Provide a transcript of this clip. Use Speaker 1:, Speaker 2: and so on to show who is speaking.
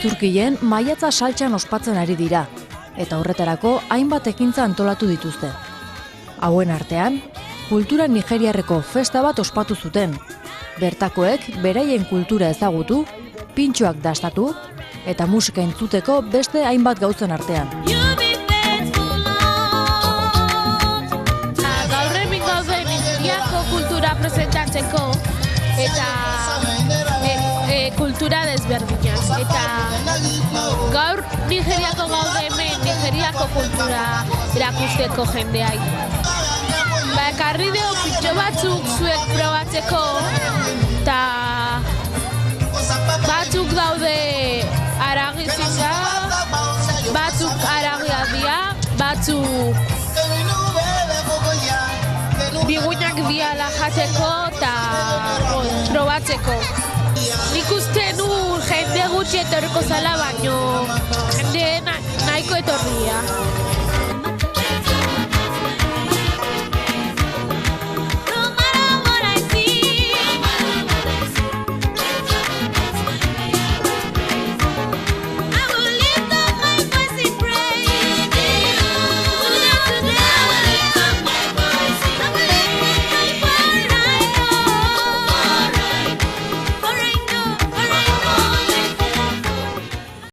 Speaker 1: zurkilen maiatza saltxan ospatzen ari dira, eta horretarako hainbat ekintza antolatu dituzte. Hauen artean, kultura nigeriarreko festa bat ospatu zuten. Bertakoek beraien kultura ezagutu, pintxoak dastatu, eta musika entzuteko beste hainbat gauzen artean.
Speaker 2: Gaur hemen gaude Nigeriako kultura presentatzeko eta kultura desberdinak. Eta gaur Nigeriako gaude hemen Nigeriako kultura erakusteko jendeai. Ekarri dugu pintxo batzuk zuek probatzeko, eta batzuk daude aragizitza, batzuk aragiadia, batzuk biguinak diala jateko eta probatzeko. Nik uste nu jende gutxi etorriko zala, baino